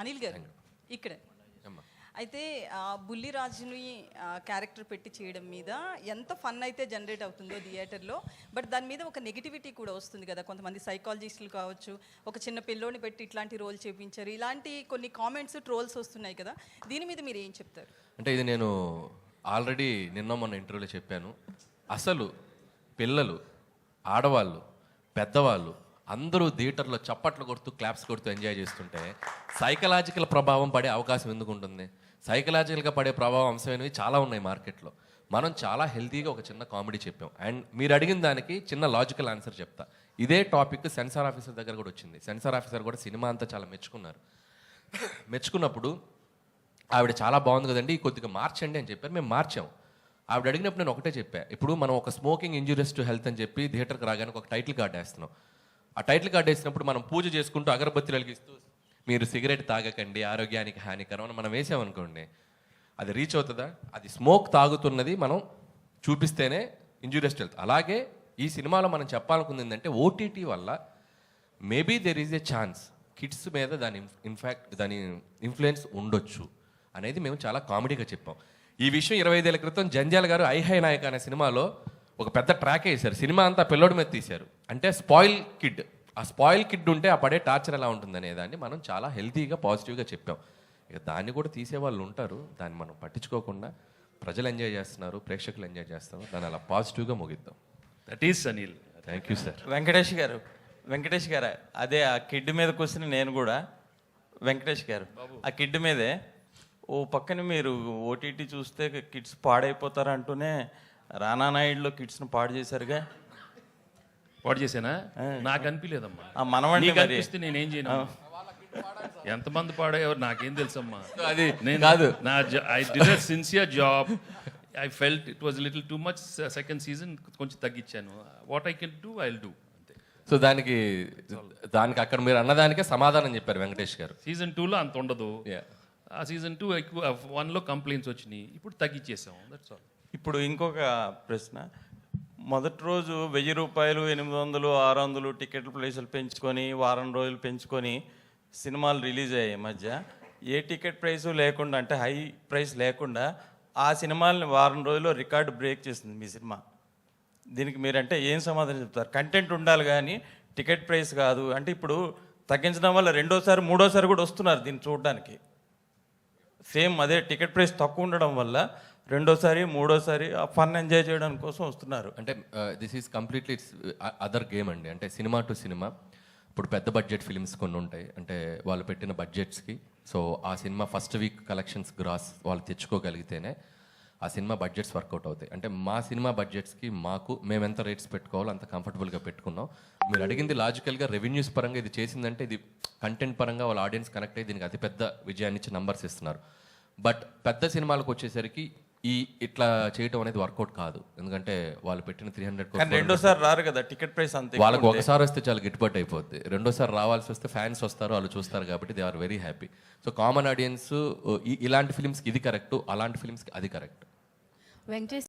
అనిల్ గారు ఇక్కడే. అయితే బుల్లిరాజుని క్యారెక్టర్ పెట్టి చేయడం మీద ఎంత ఫన్ అయితే జనరేట్ అవుతుందో థియేటర్లో, బట్ దాని మీద ఒక నెగిటివిటీ కూడా వస్తుంది కదా. కొంతమంది సైకాలజిస్టులు కావచ్చు, ఒక చిన్న పిల్లోని పెట్టి ఇట్లాంటి రోల్ చేయించారు, ఇలాంటి కొన్ని కామెంట్స్ ట్రోల్స్ వస్తున్నాయి కదా. దీని మీద మీరు ఏం చెప్తారు? అంటే ఇది నేను ఆల్రెడీ మొన్న ఇంటర్వ్యూలో చెప్పాను. అసలు పిల్లలు, ఆడవాళ్ళు, పెద్దవాళ్ళు అందరూ థియేటర్లో చప్పట్లు కొడుతూ క్లాప్స్ కొడుతూ ఎంజాయ్ చేస్తుంటే సైకలాజికల్ ప్రభావం పడే అవకాశం ఎందుకు ఉంటుంది? సైకలాజికల్గా పడే ప్రభావం అంశమైనవి చాలా ఉన్నాయి మార్కెట్లో. మనం చాలా హెల్తీగా ఒక చిన్న కామెడీ చెప్పాం. అండ్ మీరు అడిగిన దానికి చిన్న లాజికల్ ఆన్సర్ చెప్తా. ఇదే టాపిక్ సెన్సార్ ఆఫీసర్ దగ్గర కూడా వచ్చింది. సెన్సార్ ఆఫీసర్ కూడా సినిమా అంతా చాలా మెచ్చుకున్నారు. మెచ్చుకున్నప్పుడు ఆవిడ చాలా బాగుంది కదండి, కొద్దిగా మార్చండి అని చెప్పారు. మేము మార్చాం. ఆవిడ అడిగినప్పుడు నేను ఒకటే చెప్పా, ఇప్పుడు మనం ఒక స్మోకింగ్ ఇంజూరియస్ టు హెల్త్ అని చెప్పి థియేటర్కి రాగానే ఒక టైటిల్ కార్డు వేస్తున్నాం. ఆ టైటిల్ కార్డు వేసినప్పుడు మనం పూజ చేసుకుంటూ అగరబత్తులు వెలిగిస్తూ మీరు సిగరెట్ తాగకండి, ఆరోగ్యానికి హానికరం అని మనం వేసామనుకోండి, అది రీచ్ అవుతుందా? అది స్మోక్ తాగుతున్నది మనం చూపిస్తేనే ఇంజూరియస్ టు హెల్త్. అలాగే ఈ సినిమాలో మనం చెప్పాలనుకుంది ఏంటంటే ఓటీటీ వల్ల maybe there is a chance kids మీద దాని ఇన్ఫ్లుయెన్స్ ఉండొచ్చు అనేది మేము చాలా కామెడీగా చెప్పాం. ఈ విషయం 25 ఏళ్ల క్రితం జంజాల్ గారు ఐహై నాయక్ అనే సినిమాలో ఒక పెద్ద ట్రాక్ వేశారు. సినిమా అంతా పిల్లోడి మీద తీశారు. అంటే స్పాయిల్ కిడ్, ఆ స్పాయిల్ కిడ్ ఉంటే ఆ పడే టార్చర్ ఎలా ఉంటుంది అనేదాన్ని మనం చాలా హెల్తీగా పాజిటివ్గా చెప్పాం. ఇక దాన్ని కూడా తీసేవాళ్ళు ఉంటారు, దాన్ని మనం పట్టించుకోకుండా ప్రజలు ఎంజాయ్ చేస్తున్నారు, ప్రేక్షకులు ఎంజాయ్ చేస్తున్నారు, దాన్ని అలా పాజిటివ్గా ముగిద్దాం. That is Anil. Thank you sir. Venkatesh గారు అదే ఆ కిడ్ మీద కూర్చుని నేను కూడా వెంకటేష్ గారు ఆ కిడ్ మీదే ఓ పక్కన మీరు ఓటీటీ చూస్తే కిడ్స్ పాడైపోతారు అంటూనే రానా నాయుడులో కిడ్స్ను పాడు చేశారుగా. పాడు చేశానా? నాకు అనిపించలేదమ్మా. మనవాడిని అనిపిస్తే నేనేం చేయను. ఎంతమంది పాడేవారు నాకేం తెలుసమ్మా. అది నేను కాదు, నా I did a sincere job. I felt it was little too much. Second season కొంచెం తగ్గించాను. What I can do I will do. So దానికి అక్కడ మీరు అన్నదానికే సమాధానం చెప్పారు వెంకటేష్ గారు. సీజన్ 2లో అంత ఉండదు. ఆ సీజన్ 2 ఎక్కువ 1లో కంప్లైంట్స్ వచ్చినాయి, ఇప్పుడు తగ్గించేసాం. That's all. ఇప్పుడు ఇంకొక ప్రశ్న, మొదటి రోజు 1000 రూపాయలు, 800, 600 టికెట్ల ప్రైసులు పెంచుకొని వారం రోజులు పెంచుకొని సినిమాలు రిలీజ్ అయ్యాయి. మధ్య ఏ టికెట్ ప్రైసు లేకుండా, అంటే హై ప్రైస్ లేకుండా ఆ సినిమాలని వారం రోజుల్లో రికార్డు బ్రేక్ చేసింది మీ సినిమా. దీనికి మీరంటే ఏం సమాధానం చెప్తారు? కంటెంట్ ఉండాలి కానీ టికెట్ ప్రైస్ కాదు అంటే. ఇప్పుడు తగ్గించడం వల్ల రెండోసారి మూడోసారి కూడా వస్తున్నారు దీన్ని చూడడానికి. సేమ్ అదే టికెట్ ప్రైస్ తక్కువ ఉండడం వల్ల రెండోసారి మూడోసారి ఆ ఫన్ ఎంజాయ్ చేయడం కోసం వస్తున్నారు. అంటే this is completely it's other game అండి. అంటే సినిమా టు సినిమా ఇప్పుడు పెద్ద బడ్జెట్ ఫిలిమ్స్ కొన్ని ఉంటాయి, అంటే వాళ్ళు పెట్టిన బడ్జెట్స్కి. సో ఆ cinema first week collections gross వాళ్ళు తెచ్చుకోగలిగితేనే ఆ సినిమా బడ్జెట్స్ వర్కౌట్ అవుతాయి. అంటే మా సినిమా బడ్జెట్స్కి మేము ఎంత రేట్స్ పెట్టుకోవాలో అంత కంఫర్టబుల్గా పెట్టుకున్నాం. మీరు అడిగింది లాజికల్గా రెవెన్యూస్ పరంగా ఇది చేసిందంటే ఇది కంటెంట్ పరంగా వాళ్ళ ఆడియన్స్ కనెక్ట్ అయ్యి దీనికి అతిపెద్ద విజయాన్ని ఇచ్చి నంబర్స్ ఇస్తున్నారు. బట్ పెద్ద సినిమాలకు వచ్చేసరికి ఇట్లా చేయటం అనేది వర్కౌట్ కాదు. ఎందుకంటే వాళ్ళు పెట్టిన 300 రెండోసారి రారు కదా టికెట్ ప్రైస్ అంతే. వాళ్ళకి ఒకసారి వస్తే చాలా గిట్టుబాటు అయిపోద్ది. రెండోసారి రావాల్సి వస్తే ఫ్యాన్స్ వస్తారు, వాళ్ళు చూస్తారు, కాబట్టి they are very happy. So common audience ఇలాంటి ఫిలిమ్స్కి ఇది కరెక్ట్, అలాంటి ఫిలిమ్స్కి అది కరెక్ట్. వెంకటేష్